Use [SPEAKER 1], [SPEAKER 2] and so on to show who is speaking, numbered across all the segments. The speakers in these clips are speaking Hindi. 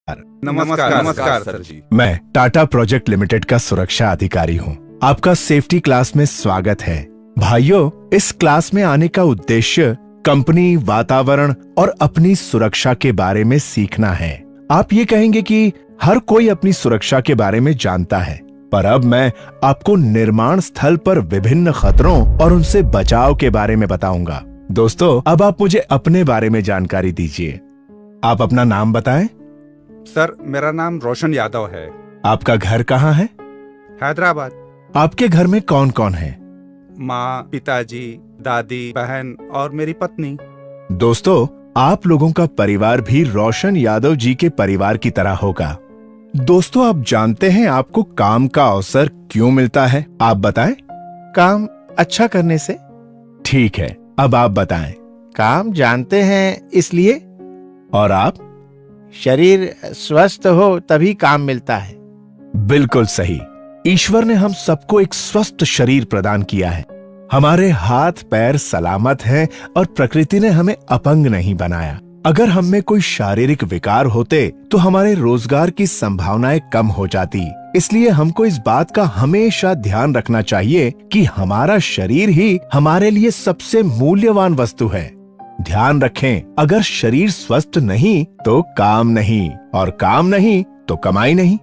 [SPEAKER 1] नमस्कार नमस्कार सर जी।
[SPEAKER 2] मैं टाटा प्रोजेक्ट लिमिटेड का सुरक्षा अधिकारी हूँ। आपका सेफ्टी क्लास में स्वागत है। भाइयों, इस क्लास में आने का उद्देश्य कंपनी, वातावरण और अपनी सुरक्षा के बारे में सीखना है। आप ये कहेंगे कि हर कोई अपनी सुरक्षा के बारे में जानता है, पर अब मैं आपको निर्माण स्थल पर विभिन्न खतरों और उनसे बचाव के बारे में बताऊंगा। दोस्तों, अब आप मुझे अपने बारे में जानकारी दीजिए। आप अपना नाम बताएं।
[SPEAKER 1] सर, मेरा नाम रोशन यादव है।
[SPEAKER 2] आपका घर कहाँ है?
[SPEAKER 1] हैदराबाद।
[SPEAKER 2] आपके घर में कौन कौन है?
[SPEAKER 1] माँ, पिताजी, दादी, बहन और मेरी पत्नी।
[SPEAKER 2] दोस्तों, आप लोगों का परिवार भी रोशन यादव जी के परिवार की तरह होगा। दोस्तों, आप जानते हैं आपको काम का अवसर क्यों मिलता है? आप बताएं।
[SPEAKER 3] काम अच्छा करने से।
[SPEAKER 2] ठीक है, अब आप बताएं।
[SPEAKER 3] काम जानते हैं इसलिए।
[SPEAKER 2] और आप?
[SPEAKER 3] शरीर स्वस्थ हो तभी काम मिलता है।
[SPEAKER 2] बिल्कुल सही। ईश्वर ने हम सबको एक स्वस्थ शरीर प्रदान किया है। हमारे हाथ पैर सलामत हैं और प्रकृति ने हमें अपंग नहीं बनाया। अगर हम में कोई शारीरिक विकार होते तो हमारे रोजगार की संभावनाएं कम हो जाती। इसलिए हमको इस बात का हमेशा ध्यान रखना चाहिए कि हमारा शरीर ही हमारे लिए सबसे मूल्यवान वस्तु है। ध्यान रखें, अगर शरीर स्वस्थ नहीं तो काम नहीं, और काम नहीं तो कमाई नहीं।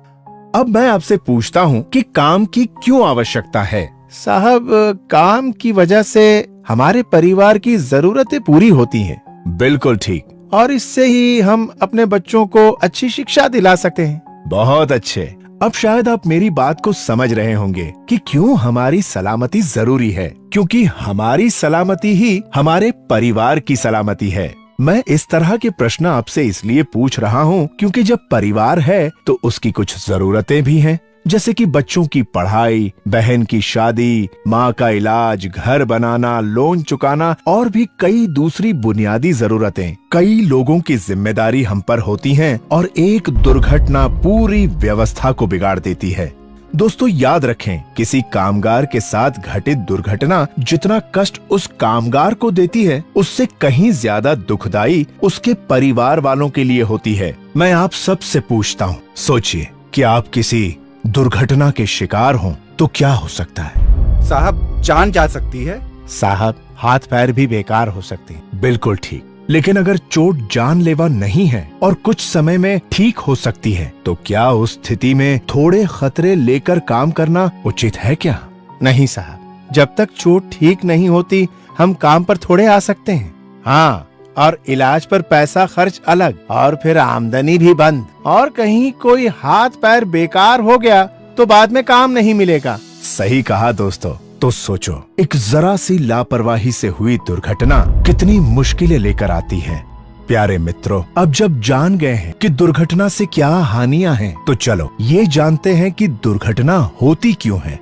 [SPEAKER 2] अब मैं आपसे पूछता हूँ कि काम की क्यों आवश्यकता है?
[SPEAKER 3] साहब, काम की वजह से हमारे परिवार की जरूरतें पूरी होती हैं।
[SPEAKER 2] बिल्कुल ठीक।
[SPEAKER 3] और इससे ही हम अपने बच्चों को अच्छी शिक्षा दिला सकते हैं।
[SPEAKER 2] बहुत अच्छे। अब शायद आप मेरी बात को समझ रहे होंगे कि क्यों हमारी सलामती जरूरी है, क्योंकि हमारी सलामती ही हमारे परिवार की सलामती है। मैं इस तरह के प्रश्न आपसे इसलिए पूछ रहा हूँ क्योंकि जब परिवार है तो उसकी कुछ जरूरतें भी हैं, जैसे कि बच्चों की पढ़ाई, बहन की शादी, माँ का इलाज, घर बनाना, लोन चुकाना और भी कई दूसरी बुनियादी जरूरतें। कई लोगों की जिम्मेदारी हम पर होती हैं और एक दुर्घटना पूरी व्यवस्था को बिगाड़ देती है। दोस्तों, याद रखें, किसी कामगार के साथ घटित दुर्घटना जितना कष्ट उस कामगार को देती है, उससे कहीं ज्यादा दुखदाई उसके परिवार वालों के लिए होती है। मैं आप सबसे पूछता हूँ, सोचिए कि आप किसी दुर्घटना के शिकार हों तो क्या हो सकता है?
[SPEAKER 1] साहब, जान जा सकती है।
[SPEAKER 3] साहब, हाथ पैर भी बेकार हो सकते हैं।
[SPEAKER 2] बिल्कुल ठीक। लेकिन अगर चोट जानलेवा नहीं है और कुछ समय में ठीक हो सकती है, तो क्या उस स्थिति में थोड़े खतरे लेकर काम करना उचित है क्या?
[SPEAKER 3] नहीं साहब, जब तक चोट ठीक नहीं होती हम काम पर थोड़े आ सकते हैं। हाँ, और इलाज पर पैसा खर्च अलग, और फिर आमदनी भी बंद। और कहीं कोई हाथ पैर बेकार हो गया तो बाद में काम नहीं मिलेगा।
[SPEAKER 2] सही कहा दोस्तों। तो सोचो, एक जरा सी लापरवाही से हुई दुर्घटना कितनी मुश्किलें लेकर आती है। प्यारे मित्रों, अब जब जान गए हैं कि दुर्घटना से क्या हानियां हैं, तो चलो ये जानते हैं कि दुर्घटना होती क्यों है।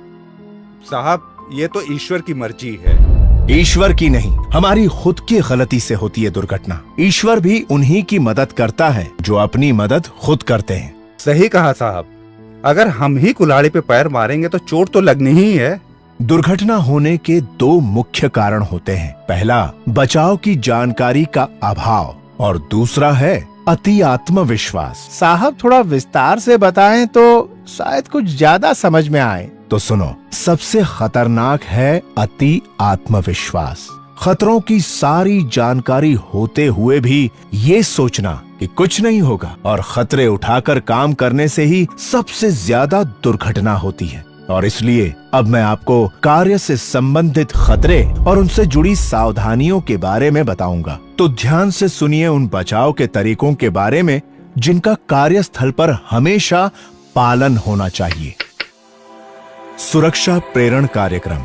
[SPEAKER 1] साहब, ये तो ईश्वर की मर्जी है।
[SPEAKER 2] ईश्वर की नहीं, हमारी खुद की गलती से होती है दुर्घटना। ईश्वर भी उन्हीं की मदद करता है जो अपनी मदद खुद करते हैं।
[SPEAKER 1] सही कहा साहब। अगर हम ही कुल्हाड़ी पे पैर मारेंगे तो चोट तो लगनी ही है।
[SPEAKER 2] दुर्घटना होने के दो मुख्य कारण होते हैं। पहला, बचाव की जानकारी का अभाव, और दूसरा है अति आत्मविश्वास।
[SPEAKER 3] साहब, थोड़ा विस्तार से बताएं तो शायद कुछ ज्यादा समझ में आए।
[SPEAKER 2] तो सुनो, सबसे खतरनाक है अति आत्मविश्वास। खतरों की सारी जानकारी होते हुए भी ये सोचना कि कुछ नहीं होगा और खतरे उठाकर काम करने से ही सबसे ज्यादा दुर्घटना होती है। और इसलिए अब मैं आपको कार्य से संबंधित खतरे और उनसे जुड़ी सावधानियों के बारे में बताऊंगा। तो ध्यान से सुनिए उन बचाव के तरीकों के बारे में जिनका कार्यस्थल पर हमेशा पालन होना चाहिए। सुरक्षा प्रेरण कार्यक्रम।